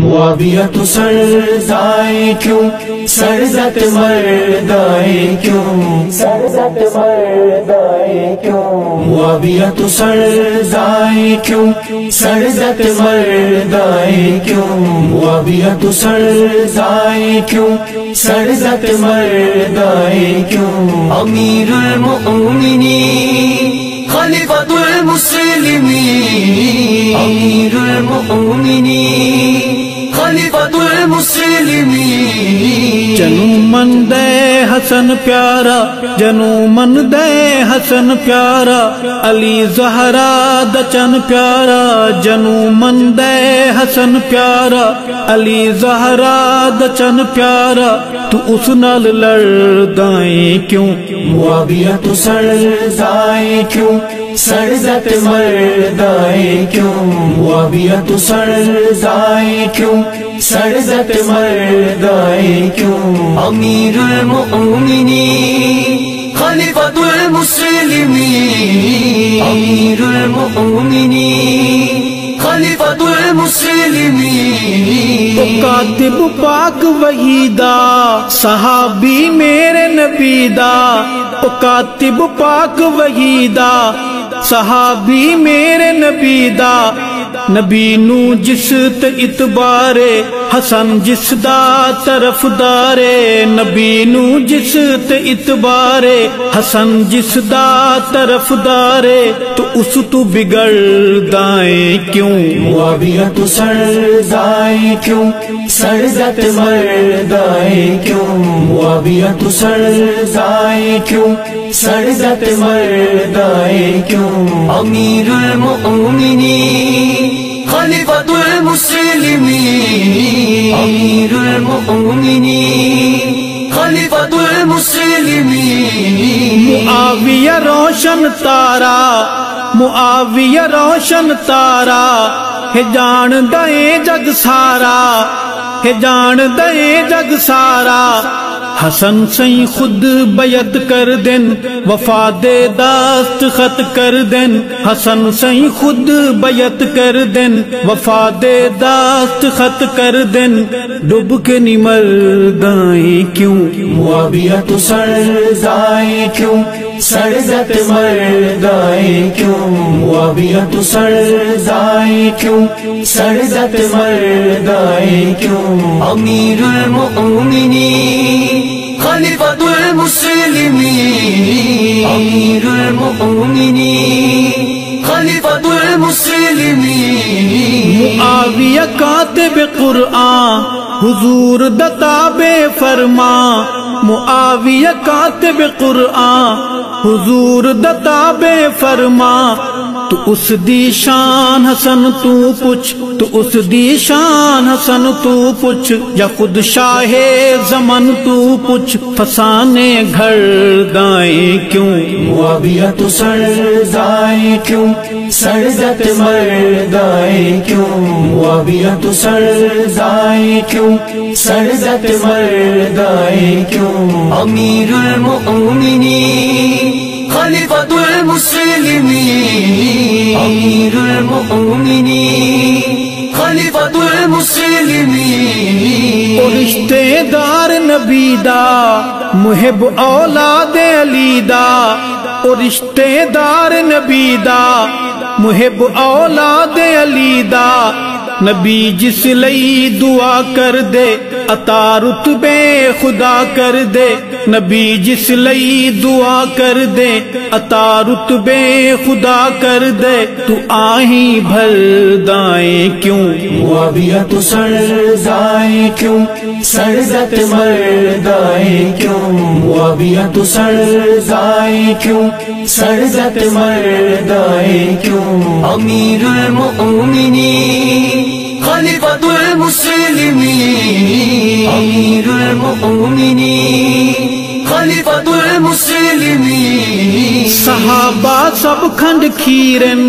معاویہ تو سرزائے کیوں، سرزت مردائے کیوں، سرزت مردائے کیوں، معاویہ تو سرزائے کیوں، سرزت مردائے کیوں، معاویہ تو سرزائے کیوں، سرزت مردائے کیوں، امیر المؤمنین خلیفۃ المسلمین، امیر المؤمنین خلیفۃ المسلمین، جنو مند حسن پیارا، جنو مند حسن پیارا، علی زہرا دچن پیارا، جنو مند حسن پیارا، علی زہرا دچن پیارا، تو اس نال لڑدائیں کیوں، معاویہ تو سرزائے کیوں، سرزت مردائے کیوں، معاویہ تو سرزائے کیوں، سرزت مردائے کیوں، امیر المؤمنین خلیفۃ المسلمین، امیر المؤمنین خلیفۃ المسلمین، کاتب پاک وحیدہ صحابی میرے نبی دا، کاتب پاک وحیدہ صحابی میرے نبی دا، نبی نو جس تے اتبارے حسن جس دا طرف دارے، نبی نو جس تے اتبارے حسن جس دا طرف دارے، تو اس تو بگڑ دائیں کیوں، معاویہ تو سرزائے کیوں، سرزت مردائے کیوں، معاویہ تو سرزائے کیوں، سرزت مردائے کیوں، امیر المؤمنین خلیفۃ المسلمین، امیر المؤمنین خلیفۃ المسلمین، معاویہ روشن تارا، معاویہ روشن تارا، ہے جان دے جگ سارا، ہے جان دے جگ سارا، حسن سیں خود بیعت کر دین، وفا دے دستخط کر دین، حسن سیں خود بیعت کر دین، وفا دے دستخط کر دین، ڈب کے نہیں مردائیں کیوں، معاویہ تو سرزائے کیوں، سرزت مردائے کیوں، معاویہ تو سرزائے کیوں، سرزت مردائے کیوں، امیر المؤمنین خلیفۃ المسلمین، امیر المؤمنین خلیفۃ المسلمین، معاویہ کاتب قرآن حضور دتاب فرما، معاویہ کاتب قرآن حضور دتاب فرما، تو اس دی شان حسن تو پوچھ، تو اس دی شان حسن تو پوچھ، یا خود شاہ زمن تو پوچھ، فسانے گھر دائیں کیوں، معاویہ تو سرزائے کیوں، سرزت مردائے کیوں، معاویہ تو سرزائے کیوں، سرزت مردائے کیوں، امیر المؤمنین خلیفۃ المسلمین، امیر المؤمنین خلیفۃ المسلمین، رشتے دار نبی دا محب اولاد علی دا، رشتے دار نبی دا محب اولاد علی دا، نبی جس لئی دعا کر دے عطا رتبے خدا کر دے، نبی جس لئی دعا کر دے عطا رتبے خدا کر دے، تو آہیں بھر دائیں کیوں، معاویہ تو سرزائے کیوں، سرزت مردائے کیوں، معاویہ تو سرزائے کیوں، سرزت مردائے کیوں، امیر المؤمنین خلیفۃ المسلمین، امیر المؤمنین خلیفۃ المسلمین، صحابہ سب کھنڈ کھیرن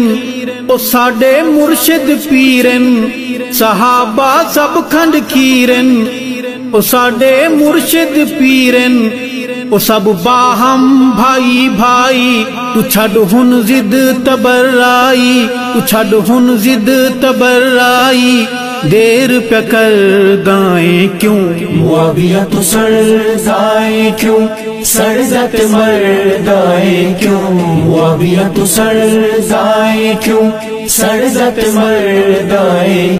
او ساڈے مرشد پیرن، صحابہ سب کھنڈ کھیرن او ساڈے مرشد پیرن، او سب باہم بھائی بھائی، تو چھڑ ہن زد تبرائی، تو چھڑ ہن زد تبرائی، دیر پہ کر دائیں کیوں؟ معاویہ تو سرزائے کیوں، سرزت مردائے کیوں؟ معاویہ تو سرزائے کیوں، سرزت مردائے